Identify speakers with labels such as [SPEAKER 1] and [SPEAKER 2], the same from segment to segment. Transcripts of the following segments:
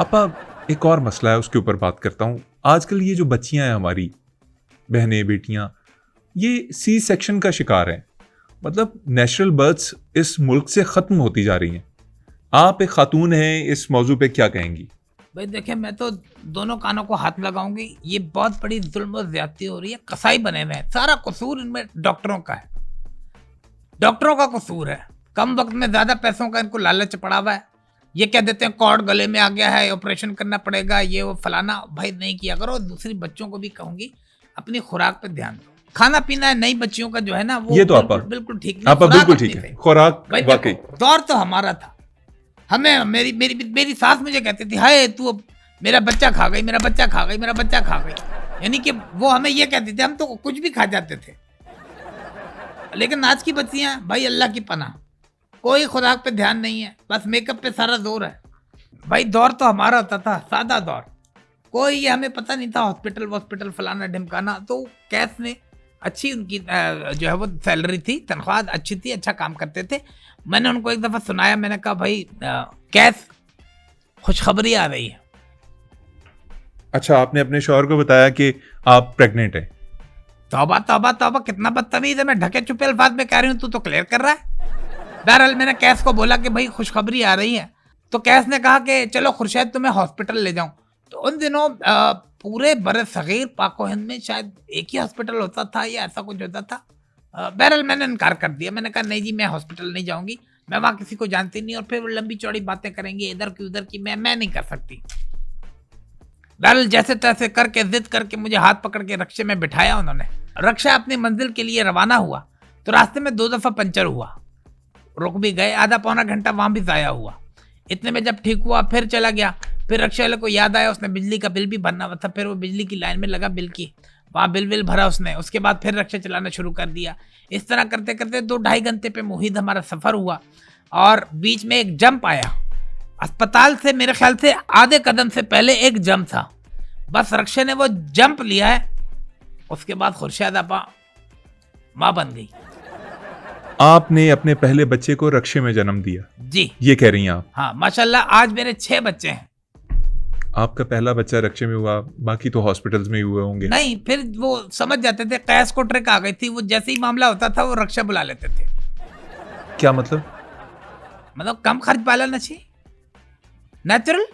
[SPEAKER 1] आपा एक और मसला है, उसके ऊपर बात करता हूँ। आजकल ये जो बच्चियां हैं हमारी बहनें बेटियां, ये सी सेक्शन का शिकार हैं। मतलब नेचुरल बर्थ्स इस मुल्क से ख़त्म होती जा रही हैं। आप एक खातून हैं, इस मौजू पे क्या कहेंगी?
[SPEAKER 2] भाई देखिए, मैं तो दोनों कानों को हाथ लगाऊंगी। ये बहुत बड़ी जुल्म और ज्यादती हो रही है। कसाई बने हुए हैं, सारा कसूर इनमें डॉक्टरों का है। डॉक्टरों का कसूर है। कम वक्त में ज्यादा पैसों का इनको लालच पड़ा हुआ है। ये कह देते हैं कॉर्ड गले में आ गया है, ऑपरेशन करना पड़ेगा, ये वो फलाना। भाई नहीं किया करो। दूसरी बच्चों को भी कहूंगी अपनी खुराक पे ध्यान दो। खाना पीना है नई बच्चियों का जो है ना, वो
[SPEAKER 1] ये तो
[SPEAKER 2] बिल्कुल ठीक नहीं।
[SPEAKER 1] आपा बिल्कुल ठीक है। खुराक वाकई
[SPEAKER 2] दौर तो हमारा था। हमें मेरी मेरी मेरी सास मुझे कहती थी, हाय तू अब मेरा बच्चा खा गई, मेरा बच्चा खा गई, मेरा बच्चा खा गई। यानी कि वो हमें ये कहती थी, हम तो कुछ भी खा जाते थे। लेकिन आज की बच्चियां भाई अल्लाह की पनाह, कोई खुराक पे ध्यान नहीं है, बस मेकअप पे सारा जोर है। भाई दौर तो हमारा होता था, सादा दौर। कोई ये हमें पता नहीं था हॉस्पिटल फलाना ढिमकाना। तो कैस ने अच्छी उनकी जो है वो सैलरी थी, तनख्वाह अच्छी थी, अच्छा काम करते थे। मैंने उनको एक दफ़ा सुनाया, मैंने कहा भाई कैस खुशखबरी आ रही है।
[SPEAKER 1] अच्छा, आपने अपने शौहर को बताया कि आप प्रेग्नेंट हैं?
[SPEAKER 2] तौबा तौबा तौबा, कितना बदतमीज है। मैं ढके छुपे अल्फाज में कह रही हूँ, तू तो क्लियर कर रहा है। बहरहाल मैंने कैस को बोला कि भाई खुशखबरी आ रही है। तो कैस ने कहा कि चलो खुर्शैद तुम्हें हॉस्पिटल ले जाऊं। तो उन दिनों पूरे बरे सगीर पाको हिंद में शायद एक ही हॉस्पिटल होता था या ऐसा कुछ होता था। बहरहाल मैंने इनकार कर दिया। मैंने कहा नहीं जी, मैं हॉस्पिटल नहीं जाऊंगी, मैं वहाँ किसी को जानती नहीं, और फिर वो लंबी चौड़ी बातें करेंगे इधर की उधर की, मैं नहीं कर सकती। बहरहाल जैसे तैसे करके जिद करके मुझे हाथ पकड़ के रक्शे में बिठाया उन्होंने। रक्शा अपनी मंजिल के लिए रवाना हुआ तो रास्ते में 2 दफ़ा पंचर हुआ। रुक भी गए, आधा पौना घंटा वहां भी ज़ाया हुआ। इतने में जब ठीक हुआ फिर चला गया। फिर रक्शा वाले को याद आया उसने बिजली का बिल भी भरना था। फिर वो बिजली की लाइन में लगा बिल की, वहाँ बिल भरा उसने। उसके बाद फिर रक्शा चलाना शुरू कर दिया। इस तरह करते करते 2-2.5 घंटे पे मुहिद हमारा सफ़र हुआ। और बीच में एक जंप आया। अस्पताल से मेरे ख्याल से आधे कदम से पहले एक जंप था। बस रक्शे ने वो जंप लिया है, उसके बाद खुर्शीद आपा माँ बन गई।
[SPEAKER 1] आपने अपने पहले बच्चे को रक्शे में जन्म दिया
[SPEAKER 2] जी,
[SPEAKER 1] ये कह रही हैं आप?
[SPEAKER 2] हाँ माशाल्लाह, आज मेरे 6 बच्चे हैं।
[SPEAKER 1] आपका पहला बच्चा रक्शे में हुआ, बाकी तो हॉस्पिटल्स में ही हुए होंगे।
[SPEAKER 2] नहीं, फिर वो समझ जाते थे, कैस को ट्रिक आ गई थी। वो जैसे ही मामला होता था वो रक्षा बुला लेते थे।
[SPEAKER 1] क्या मतलब?
[SPEAKER 2] मतलब कम खर्च वाला नशी, नेचुरल।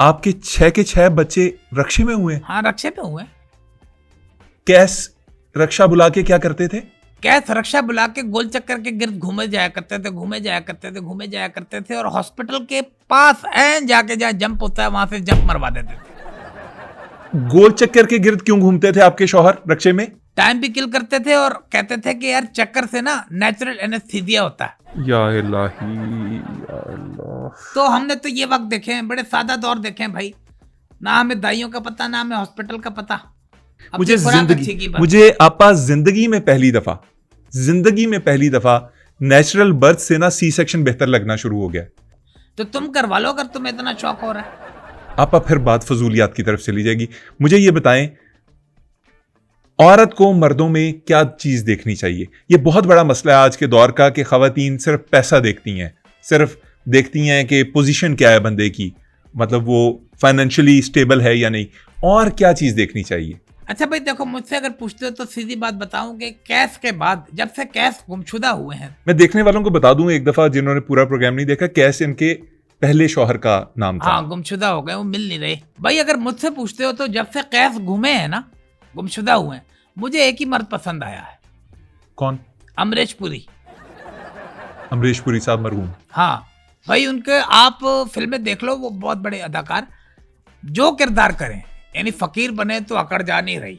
[SPEAKER 1] आपके 6 के 6 बच्चे रक्शे में हुए?
[SPEAKER 2] हाँ, रक्षे पे हुए।
[SPEAKER 1] कैस रक्षा बुला के क्या करते थे?
[SPEAKER 2] कैस रक्षा बुला के गोल चक्कर के गिर्द घूमे जाया करते थे और हॉस्पिटल के पास जाके जहाँ जंप होता है वहां से जंप मरवा देते थे।
[SPEAKER 1] गोल चक्कर के गिर्द क्यों घूमते थे आपके शौहर रक्षे में?
[SPEAKER 2] टाइम भी किल करते थे और कहते थे कि यार चक्कर से ना नेचुरल एनेस्थीसिया होता है।
[SPEAKER 1] या इलाही, या अल्लाह।
[SPEAKER 2] तो हमने तो ये वक्त देखे हैं, बड़े सादा दौर देखे हैं भाई। ना हमें दाइयों का पता, ना हमें हॉस्पिटल का पता।
[SPEAKER 1] मुझे आपा जिंदगी में पहली दफा नेचुरल बर्थ से ना सी सेक्शन बेहतर लगना शुरू हो गया।
[SPEAKER 2] तो तुम करवा लो अगर तुम्हें इतना शौक हो रहा है।
[SPEAKER 1] आपा फिर बात फजूलियात की तरफ चली जाएगी। मुझे ये बताएं, औरत को मर्दों में क्या चीज देखनी चाहिए? ये बहुत बड़ा मसला है आज के दौर का कि खवातीन सिर्फ पैसा देखती हैं, सिर्फ देखती हैं कि पोजीशन क्या है बंदे की, मतलब वो फाइनेंशियली स्टेबल है या नहीं, और क्या चीज देखनी चाहिए?
[SPEAKER 2] अच्छा भाई देखो, मुझसे अगर पूछते हो तो सीधी बात बताऊं कि कैस के बाद, जब से कैस गुमशुदा हुए हैं।
[SPEAKER 1] मैं देखने वालों को बता दूं एक दफा, जिन्होंने पूरा प्रोग्राम नहीं देखा, कैस इनके पहले शौहर का नाम था।
[SPEAKER 2] हाँ, गुमशुदा हो गए, वो मिल नहीं रहे। भाई अगर मुझसे पूछते हो तो जब से कैस घूमे हैं ना, गुमशुदा हुए हैं, मुझे एक ही मर्द पसंद आया है।
[SPEAKER 1] कौन?
[SPEAKER 2] अमरीश पुरी।
[SPEAKER 1] अमरीश पुरी साहब मरहूम।
[SPEAKER 2] हाँ भाई, उनके आप फिल्में देख लो, वो बहुत बड़े अदाकार। जो किरदार करें, यानी फकीर बने तो अकड़ जा नहीं रही,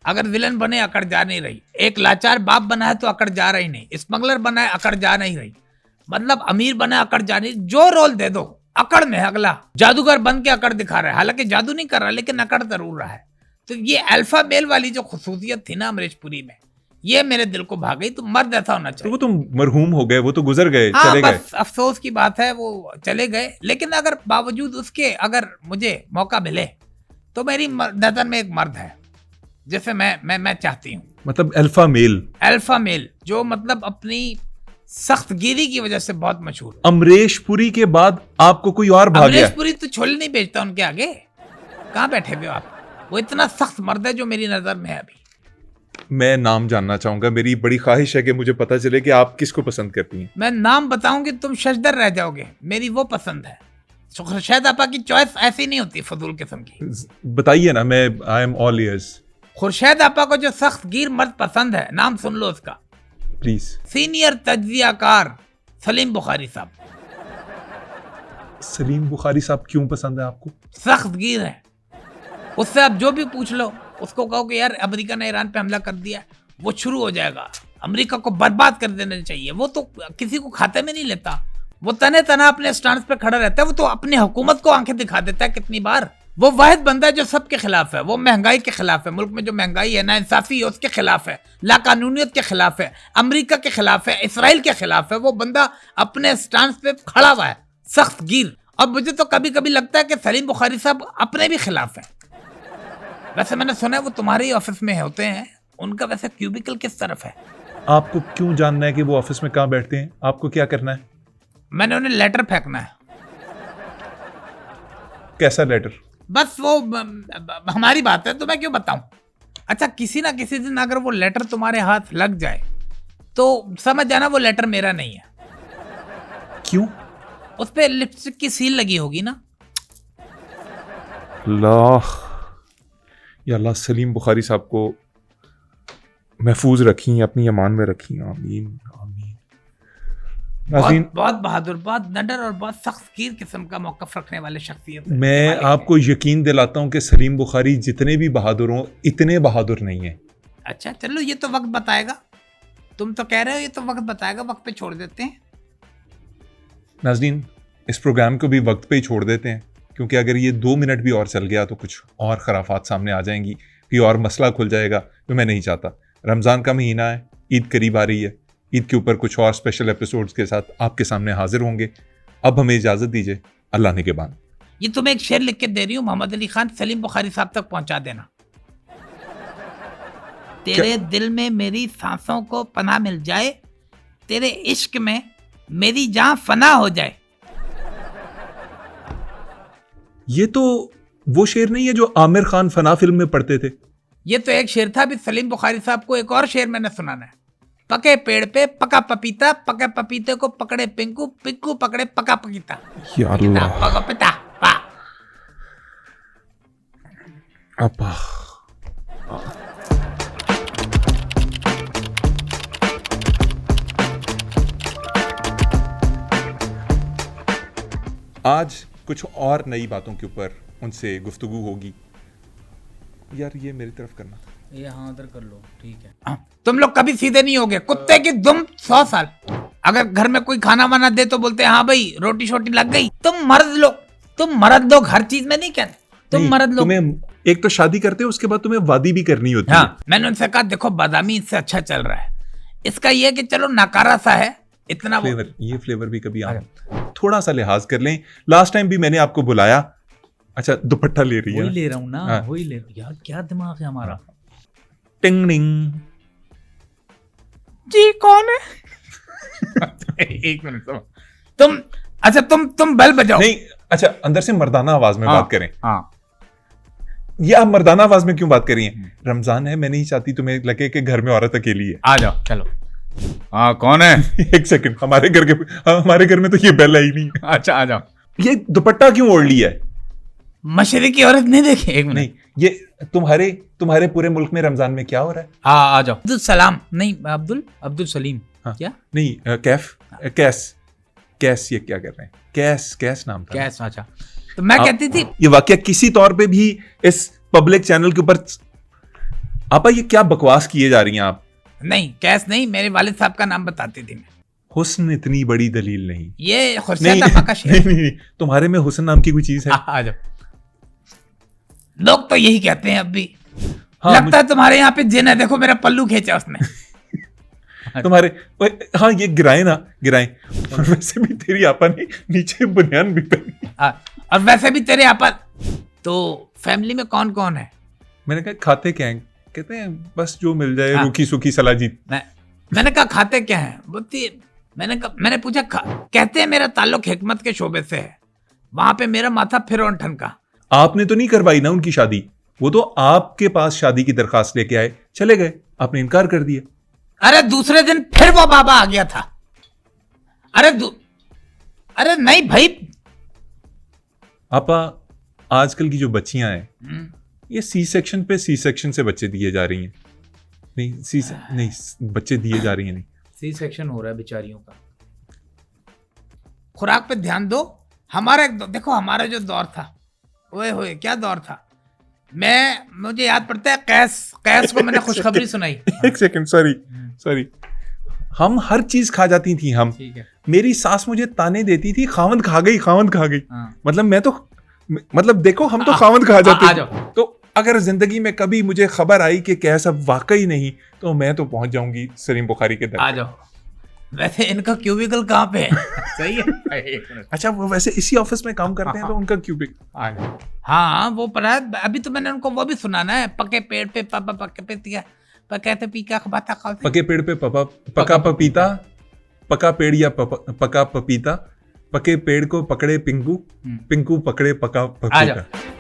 [SPEAKER 2] अगर विलन बने अकड़ जा नहीं रही, एक लाचार बाप बना है तो अकड़ जा रही नहीं, स्मगलर बना है अकड़ जा नहीं रही, मतलब अमीर बना है अकड़ जा नहीं। जो रोल दे दो अकड़ में। अगला जादूगर बन के अकड़ दिखा रहा है, हालांकि जादू नहीं कर रहा लेकिन अकड़ जरूर रहा है। तो ये अल्फा मेल वाली जो खुसूसियत थी ना अमरीश पुरी में, ये मेरे दिल को भा गई। तो मर्द ऐसा होना चाहिए।
[SPEAKER 1] वो तो मरहूम हो गए, वो तो गुजर गए,
[SPEAKER 2] हाँ,
[SPEAKER 1] चले गए।
[SPEAKER 2] अफसोस की बात है, वो चले गए। लेकिन अगर बावजूद उसके अगर मुझे मौका मिले तो मेरी नजर में एक मर्द है जिसे मैं चाहती हूँ।
[SPEAKER 1] मतलब अल्फा मेल
[SPEAKER 2] जो मतलब अपनी सख्तगिरी की वजह से बहुत मशहूर है।
[SPEAKER 1] अमरीश पुरी के बाद आपको कोई और भाग गया?
[SPEAKER 2] अमरीश पुरी तो छोले नहीं बेचता उनके आगे। कहाँ बैठे हुए हो आप? वो इतना सख्त मर्द है जो मेरी नजर में है अभी।
[SPEAKER 1] मैं नाम जानना चाहूंगा, मेरी बड़ी ख्वाहिश है कि मुझे पता चले कि आप किसको पसंद करती हैं।
[SPEAKER 2] मैं नाम बताऊंगी तुम शशदर रह जाओगे। मेरी वो पसंद है। खुर्शेद आपा की चॉइस ऐसी नहीं होती फजूल किस्म की।
[SPEAKER 1] बताइए ना, मैं I am all years.
[SPEAKER 2] Khurshed आपा को जो सख्त गिर मर्द पसंद है, नाम सुन लो उसका।
[SPEAKER 1] प्लीज।
[SPEAKER 2] सीनियर तज्जियाकार सलीम बुखारी साहब।
[SPEAKER 1] सलीम बुखारी साहब क्यों पसंद है आपको?
[SPEAKER 2] सख्त गिर है। उससे आप जो भी पूछ लो, उसको कहो कि यार अमेरिका ने ईरान पे हमला कर दिया, वो शुरू हो जाएगा। अमेरिका को बर्बाद कर देना चाहिए। वो तो किसी को खाते में नहीं लेता। वो तने तना अपने स्टैंड पे खड़ा रहता है। वो तो अपनी हुकूमत को आंखें दिखा देता है कितनी बार। वो वाहिद बंदा है जो सबके खिलाफ है। वो महंगाई के खिलाफ है। मुल्क में जो महंगाई है, नाइंसाफी है, उसके खिलाफ है। लाकानूनियत के खिलाफ है। अमेरिका के खिलाफ है। इसराइल के खिलाफ है। वो बंदा अपने स्टैंड पे खड़ा हुआ है, सख्त गिर। और मुझे तो कभी कभी लगता है कि सलीम बुखारी साहब अपने भी खिलाफ है। वैसे मैंने सुना है वो तुम्हारे ही ऑफिस में होते हैं। उनका वैसे क्यूबिकल किस तरफ है?
[SPEAKER 1] आपको क्यों जानना है कि वो ऑफिस में कहाँ बैठते हैं? आपको क्या करना है?
[SPEAKER 2] मैंने उन्हें लेटर फेंकना है।
[SPEAKER 1] कैसा लेटर?
[SPEAKER 2] बस वो हमारी बात है तो मैं क्यों बताऊं। अच्छा, किसी ना किसी दिन अगर वो लेटर तुम्हारे हाथ लग जाए तो समझ जाना वो लेटर मेरा नहीं है।
[SPEAKER 1] क्यों?
[SPEAKER 2] उस पे लिपस्टिक की सील लगी होगी ना।
[SPEAKER 1] अल्लाह, या अल्लाह सलीम बुखारी साहब को महफूज रखी, अपनी अमान में रखी। आमीन आमीन। नाज़रीन,
[SPEAKER 2] बहुत बहादुर, बहुत नडर और बहुत सख्त कीर किस्म का मौक़िफ़ रखने वाले शख्सियत।
[SPEAKER 1] मैं आपको यकीन दिलाता हूँ कि सलीम बुखारी जितने भी बहादुर हों, इतने बहादुर नहीं है।
[SPEAKER 2] अच्छा चलो, ये तो वक्त बताएगा। तुम तो कह रहे हो ये तो वक्त बताएगा, वक्त पे छोड़ देते हैं।
[SPEAKER 1] नाज़रीन, इस प्रोग्राम को भी वक्त पे ही छोड़ देते हैं, क्योंकि अगर ये 2 मिनट भी और चल गया तो कुछ और खराफात सामने आ जाएंगी, कोई और मसला खुल जाएगा जो मैं नहीं चाहता। रमज़ान का महीना है, ईद करीब आ रही है। ईद के ऊपर कुछ और स्पेशल एपिसोड्स के साथ आपके सामने हाजिर होंगे। अब हमें इजाज़त दीजिए, अल्लाह ने के बाद।
[SPEAKER 2] ये तुम्हें एक शेर लिख के दे रही हूँ, मोहम्मद अली खान, सलीम बुखारी साहब तक पहुंचा देना। तेरे दिल में मेरी सांसों को पनाह मिल जाए, तेरे इश्क में मेरी जान फना हो जाए।
[SPEAKER 1] ये तो वो शेर नहीं है जो आमिर खान फना फिल्म में पढ़ते थे?
[SPEAKER 2] ये तो एक शेर था। अभी सलीम बुखारी साहब को एक और शेर मैंने सुनाना है। पके पेड़ पे पका पपीता, पके पपीते को पकड़े पिंकू, पिंकू पकड़े पका पपीता।
[SPEAKER 1] या अल्लाह।
[SPEAKER 2] पका पिता पा।
[SPEAKER 1] अब्बा। आज कुछ और नई बातों के ऊपर उनसे गुफ्तगू होगी। यार ये मेरी तरफ करना,
[SPEAKER 3] ये हाँ उधर कर लो, ठीक है।
[SPEAKER 2] तुम लोग कभी सीधे नहीं होगे, कुत्ते की दुम 100 साल। अगर घर में कोई खाना वाना दे तो बोलते हैं हाँ भाई रोटी शोटी लग गई। तुम मर्द लोग, तुम मर्द लोग हर चीज में नहीं कहते। तुम
[SPEAKER 1] नहीं,
[SPEAKER 2] मर्द लोग
[SPEAKER 1] तुम्हें एक तो शादी करते हो, उसके बाद तुम्हें वादी भी करनी होती है।
[SPEAKER 2] हाँ, मैंने उनसे कहा देखो बादामी इससे अच्छा चल रहा है। इसका ये कि चलो नाकारा सा है इतना वो।
[SPEAKER 1] फ्लेवर, ये फ्लेवर भी कभी आप थोड़ा सा लिहाज कर लें। लास्ट टाइम भी मैंने आपको बुलाया। अच्छा, दुपट्टा ले रही है?
[SPEAKER 3] वही ले रहा हूँ ना,
[SPEAKER 1] हाँ।
[SPEAKER 3] वही ले रहा हूँ। यार क्या दिमाग है हमारा।
[SPEAKER 1] टिंग टिंग।
[SPEAKER 2] जी कौन है? एक मिनट तुम, अच्छा तुम बेल बजाओ।
[SPEAKER 1] नहीं, अच्छा अंदर से मर्दाना आवाज में
[SPEAKER 2] हाँ,
[SPEAKER 1] बात करें।
[SPEAKER 2] हाँ।
[SPEAKER 1] ये आप मर्दाना आवाज में क्यों बात कर रही हैं? रमजान है, मैं नहीं चाहती तुम्हें लगे कि घर में औरत अकेली है।
[SPEAKER 2] आ जाओ चलो। हाँ कौन है?
[SPEAKER 1] एक सेकंड, हमारे घर में तो ये बेल आई नहीं है।
[SPEAKER 2] अच्छा आ जाओ।
[SPEAKER 1] ये दुपट्टा क्यों ओढ़ लिया है?
[SPEAKER 2] मशरकी औरत नहीं देखी? एक मिनट।
[SPEAKER 1] नहीं, ये तुम्हारे पूरे मुल्क में रमजान में क्या हो रहा है?
[SPEAKER 3] हाँ आ जाओ।
[SPEAKER 2] अब्दुल सलाम नहीं,
[SPEAKER 3] अब्दुल सलीम।
[SPEAKER 1] हाँ।
[SPEAKER 3] क्या
[SPEAKER 1] नहीं, कैस ये क्या कर रहे हैं? कैस नाम था।
[SPEAKER 3] कैस? अच्छा
[SPEAKER 2] तो मैं कहती थी
[SPEAKER 1] ये वाकया किसी तौर पे भी इस पब्लिक चैनल के ऊपर, आपा ये क्या बकवास किए जा रही हैं आप?
[SPEAKER 2] नहीं, कैस नहीं, मेरे वालिद साहब का नाम बताती थी मैं।
[SPEAKER 1] हुस्न इतनी बड़ी दलील नहीं।
[SPEAKER 2] ये खुर्शीद आपा का शेर।
[SPEAKER 1] नहीं, तुम्हारे में हुस्न नाम की कोई चीज है?
[SPEAKER 2] आ जाओ। लोग तो यही कहते हैं अब भी।
[SPEAKER 1] हाँ,
[SPEAKER 2] लगता है तुम्हारे यहाँ पे जिन है। देखो मेरा पल्लू खींचा उसने।
[SPEAKER 1] तुम्हारे हाँ, ये गिराए। और वैसे भी तेरी आपा ने नीचे बनियान भी पहनी।
[SPEAKER 2] और वैसे भी तेरे आपा। तो फैमिली में कौन कौन है?
[SPEAKER 1] मैंने कहा खाते क्या हैं? कहते हैं बस जो मिल जाए,
[SPEAKER 2] हाँ।
[SPEAKER 1] रूखी सूखी सलाजी।
[SPEAKER 2] मैंने कहा खाते क्या हैं? बोलती मैंने पूछा कहते हैं मेरा ताल्लुक हिकमत के शोबे से है, वहां पे मेरा माथा फिरौन ठनका।
[SPEAKER 1] आपने तो नहीं करवाई ना उनकी शादी, वो तो आपके पास शादी की दरखास्त लेके आए, चले गए, आपने इनकार कर दिया।
[SPEAKER 2] अरे दूसरे दिन फिर वो बाबा आ गया था। अरे नहीं भाई।
[SPEAKER 1] आपा, आजकल की जो बच्चियां हैं ये सी सेक्शन पे सी सेक्शन से बच्चे दिए जा रही हैं। नहीं बच्चे दिए जा रही हैं, नहीं
[SPEAKER 3] सी सेक्शन हो रहा है बेचारियों का।
[SPEAKER 2] खुराक पे ध्यान दो। हमारा देखो हमारा जो दौर था, ओए होए क्या दौर था। मुझे याद पड़ता है कैस को मैंने खुशखबरी सुनाई।
[SPEAKER 1] एक सेकंड, सॉरी, हम हर चीज खा जाती थी हम।
[SPEAKER 3] ठीक है।
[SPEAKER 1] मेरी सास मुझे ताने देती थी, खावंद खा गई।
[SPEAKER 3] हाँ।
[SPEAKER 1] मतलब देखो हम तो खावंद खा
[SPEAKER 3] आ
[SPEAKER 1] जाते
[SPEAKER 3] जाओ।
[SPEAKER 1] थे। तो अगर जिंदगी में कभी मुझे खबर आई कि कैसा वाकई नहीं, तो मैं तो पहुंच जाऊंगी सलीम बुखारी के दर।
[SPEAKER 2] आ जाओ। वैसे इनका क्यूबिकल कहाँ पे है?
[SPEAKER 3] सही है। एक मिनट।
[SPEAKER 1] अच्छा, वो वैसे इसी ऑफिस में काम करते हैं, तो उनका क्यूबिक।
[SPEAKER 3] आ जाओ।
[SPEAKER 2] हाँ वो पर अभी तो मैंने उनको वो भी सुनाना है। पके पेड़ पे पापा पके पेतिया पकते पीका खबाता खाते।
[SPEAKER 1] पके पेड़ पे पका पपीता, पका पेड़ या पका पपीता, पके पेड़ को पकड़े पिंकू, पिंकू पकड़े पका
[SPEAKER 3] आ
[SPEAKER 1] पपीता।
[SPEAKER 3] जाओ।